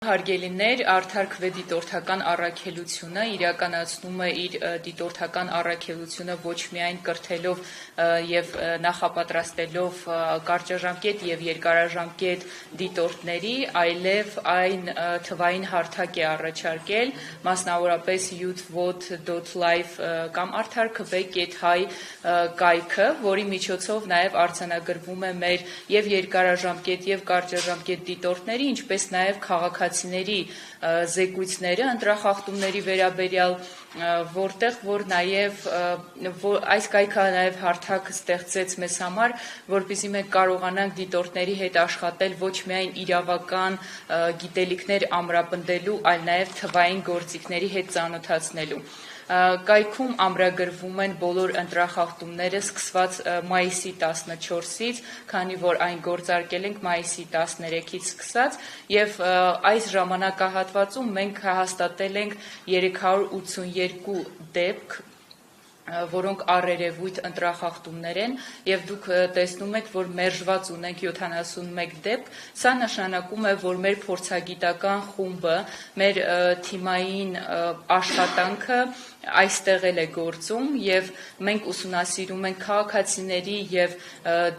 Հարգելիներ, արդար քվեդիտորդական առաքելությունը իրականացնում է իր դիտորդական առաքելությունը ոչ միայն կրթելով եւ նախապատրաստելով կարճաժամկետ եւ երկարաժամկետ դիտորդների, այլև այն թվային հարթակ է առաջարկել, մասնավորապես youthvote.live կամ արդար.kv.hi կայքը, որի միջոցով նաեւ արձանագրվում է մեր եւ երկարաժամկետ եւ կարճաժամկետ դիտորդների, ինչպես նաեւ քաղաքացիների զեկույցները ընտրախախտումների վերաբերյալ, որտեղ որ նաև այս կայքը նաև հարթակ ստեղծեց մեզ համար, որպեսզի մենք կարողանանք դիտորդների հետ աշխատել ոչ միայն իրավական գիտելիքներ ամրապնդելու, այլ նաև թվային գործիքների հետ ծանոթացնելու։ Կայքում ամրագրվում են բոլոր ընտրախախտումները սկսված մայիսի 14-ից, քանի որ այն գործարկել ենք մայիսի 13-ից սկսած, եւ այս ժամանակահատվածում մենք հաստատել ենք 382 դեպք, որոնք առերևույթ ընտրախախտումներ են, եւ դուք տեսնում եք, որ մերժված ունենք 71 դեպք, սա նշանակում է, որ մեր փորձագիտական խումբը, մեր թիմային աշխատանքը այստեղ էլ է գործում եւ մենք ուսումնասիրում ենք քաղաքացիների եւ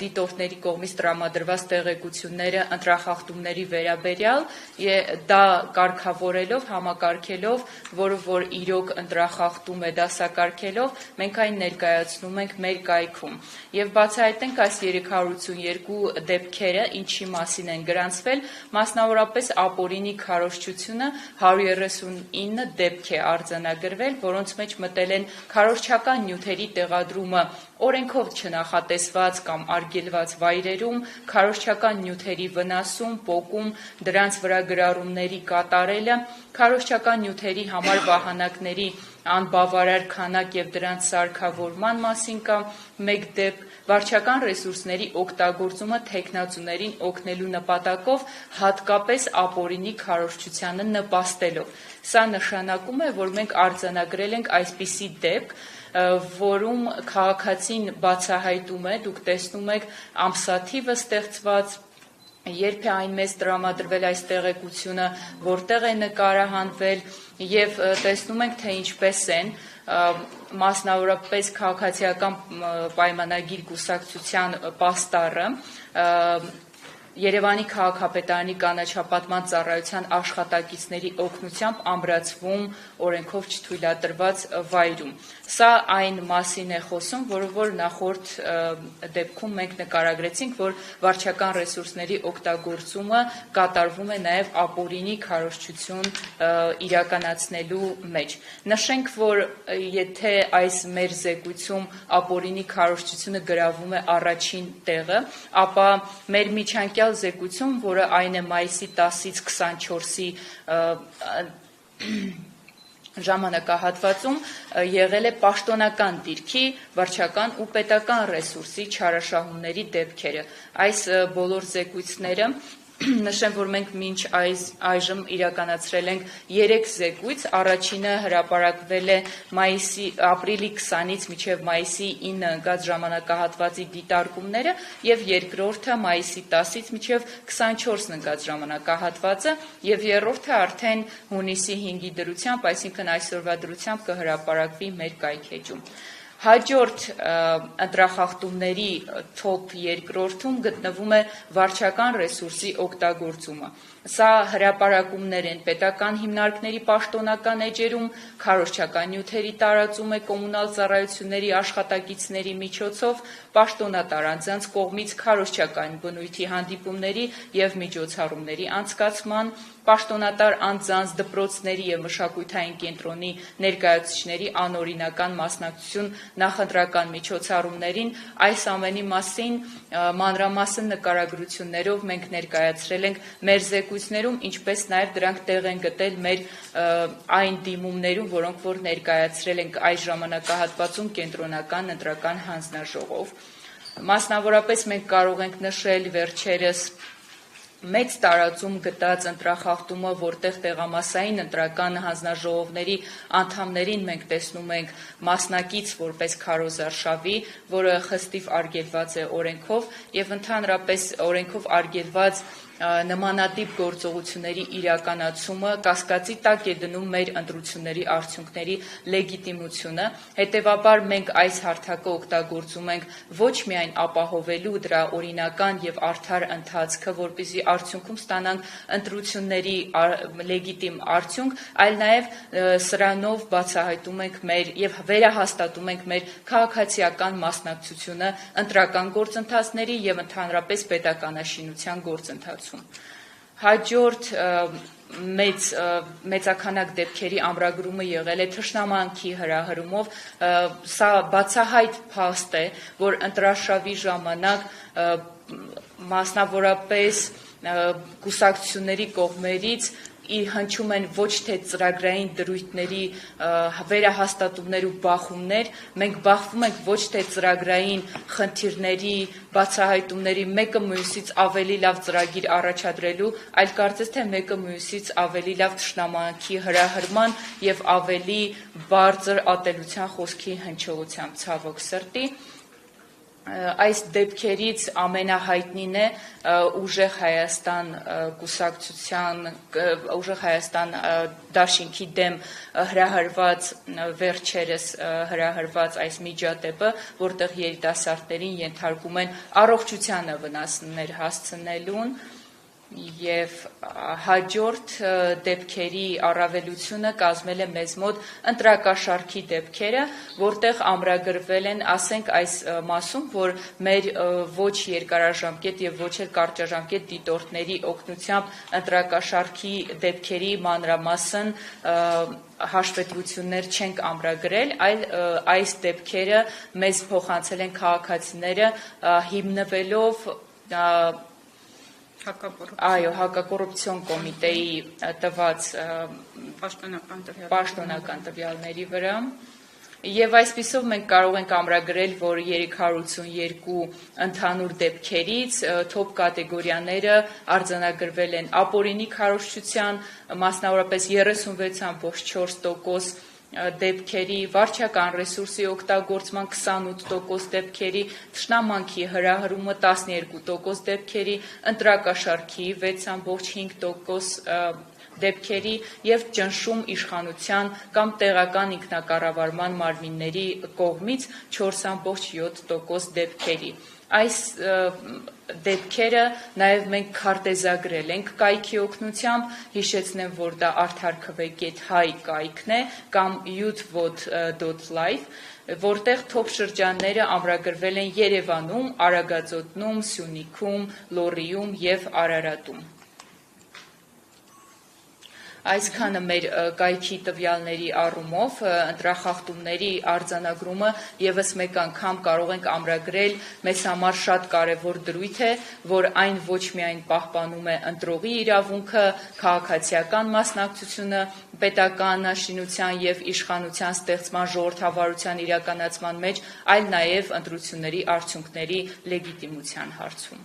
դիտորդների կողմից տրամադրված տեղեկությունները ընտրախախտումների վերաբերյալ, դա կարգավորելով, համակարգելով, որը որ իրոք ընտրախախտում է դասակարգելով, մենք այն ներկայացնում ենք մեր կայքում։ Եվ բացահայտենք այս 382 դեպքերը, ինչի մասին են գրանցվել, մասնավորապես ապօրինի քարոզչությունը 139 դեպք է արձանագրվել, որոնց մեջ մտել են քարոզչական նյութերի տեղադրումը օրենքով չնախատեսված կամ արգելված վայրերում, քարոզչական նյութերի վնասում, պոկում, դրանց վրա գրառումների կատարելը, քարոզչական նյութերի համար վահանակների անբավարար քանակ եւ դրանց սարքավորման մասին կամ մեկ դեպք, վարչական ռեսուրսների օգտագործումը թեկնածուներին օգնելու նպատակով, հատկապես ապօրինի քարոզչությանը նպաստելով։ Սա նշանակում է, որ մենք արձանագրել ենք այսպիսի դեպք, որում քաղաքացին բացահայտում է, դուք տեսնում եք ամսաթիվը ստեղծված, երբ է այն մեզ տրամադրվել այս տեղեկությունը, որտեղ է նկարահանվել եւ տեսնում ենք, թե ինչպես են մասնավորապես քաղաքացիական պայմանագիր կուսակցության պաստառը Երևանի քաղաքապետարանի կանաչապատման ծառայության աշխատակիցների օգնությամբ ամրացվում օրենքով չթույլատրված վայրում։ Սա այն մասին է խոսում, որը որ նախորդ դեպքում մենք նկարագրեցինք, որ վարչական ռեսուրսների օգտագործումը կատարվում է նաև ապօրինի քարոզչություն իրականացնելու մեջ։ Նշենք, որ եթե այս մեր զեկույցում ապօրինի քարոզչությունը գրավում է առաջին տեղը, ապա մեր միջանկյալ զեկույցում, որը այն է մայիսի 10-ից 24-ի ժամանակահատվածում եղել է պաշտոնական դիրքի, վարչական ու պետական ռեսուրսի չարաշահումների դեպքերը։ Այս բոլոր զեկույցները նշեմ, որ մենք մինչ այժմ իրականացրել ենք 3 զեկույց, առաջինը հրապարակվել է ապրիլի 20-ից մինչև մայիսի 9 ընկած ժամանակահատվածի դիտարկումները եւ երկրորդը մայիսի 10-ից մինչև 24 ընկած ժամանակահատվածը եւ երրորդը արդեն հունիսի 5-ի դրությամբ, այսինքն այսօրվա դրությամբ կհրապարակվի մեր կայքէջում։ Հաջորդ ընտրախախտումների top երկրորդում գտնվում է վարչական ռեսուրսի օգտագործումը։ Սա հրապարակումներ են պետական հիմնարկների պաշտոնական էջերում, քարոզչական նյութերի տարածում է կոմունալ ծառայությունների աշխատակիցների միջոցով, պաշտոնատար անձանց կողմից քարոզչական բնույթի հանդիպումների եւ միջոցառումների անցկացման, պաշտոնատար անձանց դպրոցների եւ մշակութային կենտրոնի ներկայացուցիչների անօրինական մասնակցություն նախընտրական միջոցառումներին, այս ամենի մասին մանրամասն նկարագրություններով մենք ներկայացրել ենք մեր զեկույցներում, ինչպես նաև դրանք տեղ են գտել մեր այն դիմումներում, որոնք որ ներկայացրել ենք այս ժամանակահատվածում կենտրոնական ընտրական հանձնաժողով։ Մասնավորապես մենք կարող ենք նշել վերջերս մեծ տարածում գտած ընտրախախտումը, որտեղ տեղամասային ընտրական հանձնաժողովների անդամներին մենք տեսնում ենք մասնակից որպես քարոզարշավի, որը խստիվ արգելված է օրենքով եւ ընդհանրապես օրենքով արգելված նմանատիպ գործողությունների իրականացումը կասկածի տակ է դնում մեր ընտրությունների արդյունքների լեգիտիմությունը, հետևաբար մենք այս հարթակը օգտագործում ենք ոչ միայն ապահովելու դրա օրինական եւ արդար ընթացքը, որպեսզի արդյունքում ստանանք ընտրությունների լեգիտիմ արդյունք, այլ նաեւ սրանով բացահայտում ենք մեր եւ վերահաստատում ենք մեր քաղաքացիական մասնակցությունը ընտրական գործընթացների եւ ընդհանրապես պետականաշինության գործընթացում։ Հաջորդ մեծաքանակ դեպքերի ամրագրումը եղել է թշնամանքի հրահրումով, սա բացահայտ փաստ է, որ ընտրարշավի ժամանակ մասնավորապես կուսակցությունների կողմերից հնչում են ոչ թե ծրագրային դրույթների վերահաստատումներ ու բախումներ, մենք բախվում ենք ոչ թե ծրագրային խնդիրների բացահայտումների մեկը մյուսից ավելի լավ ծրագիր առաջադրելու, այլ կարծես թե մեկը մյուսից ավելի լավ թշնամանքի հրահրման եւ ավելի բարձր ատելության խոսքի հնչողությամբ, ցավոք սրտի։ Այս դեպքերից ամենահայտնին է Ուժեղ Հայաստան կուսակցության, Ուժեղ Հայաստան դաշինքի դեմ հրահրված վերջերս հրահրված այս միջադեպը, որտեղ երիտասարդներին ենթարկում են առողջությանը վնասներ հասցնելուն, եւ հաջորդ դեպքերի առավելությունը կազմել է մեզ մոտ ընտրակաշառքի դեպքերը, որտեղ ամրագրվել են, ասենք այս մասում, որ մեր ոչ երկարաժամկետ եւ ոչ էլ կարճաժամկետ դիտորդների օգնությամբ ընտրակաշառքի դեպքերի մանրամասն հաշվետվություններ չենք ամրագրել, այլ այս դեպքերը մեզ փոխանցել են քաղաքացիները հիմնվելով հակակոռուպցիոն կոմիտեի տված պաշտոնական տվյալների վրա։ Եվ այսպիսով մենք կարող ենք ամրագրել, որ 382 ընդհանուր դեպքերից թոփ կատեգորիաները արձանագրվել են ապօրինի քարոզչության, մասնավորապես 36.4% դեպքերի, վարչական ռեսուրսի օգտագործման 28% դեպքերի, թշնամանքի հրահրումը 12% դեպքերի, ընտրակաշառքի 6.5% դեպքերի եւ ճնշում իշխանության կամ տեղական ինքնակառավարման մարմինների կողմից 4.7% դեպքերի։ Այս դեպքերը նաև մենք քարտեզագրել ենք կայքի օգնությամբ, հիշեցնեմ, որ դա արդարքվ.hi կայքն է կամ youthvote.live, որտեղ թոփ շրջանները ամրագրվել են Երևանում, Արագածոտնում, Սյունիքում, Լոռիում եւ Արարատում։ Այսքանը մեր կայքի տվյալների առումով ընտրախախտումների արձանագրումը եւս մեկ անգամ կարող ենք ամրագրել մեզ համար շատ կարեւոր դրույթ է, որ այն ոչ միայն պահպանում է ընտրողի իրավունքը, քաղաքացիական մասնակցությունը, պետականաշինության եւ իշխանության ստեղծման ժողովրդավարության իրականացման մեջ, այլ նաեւ ընտրությունների արդյունքների լեգիտիմության հարցում։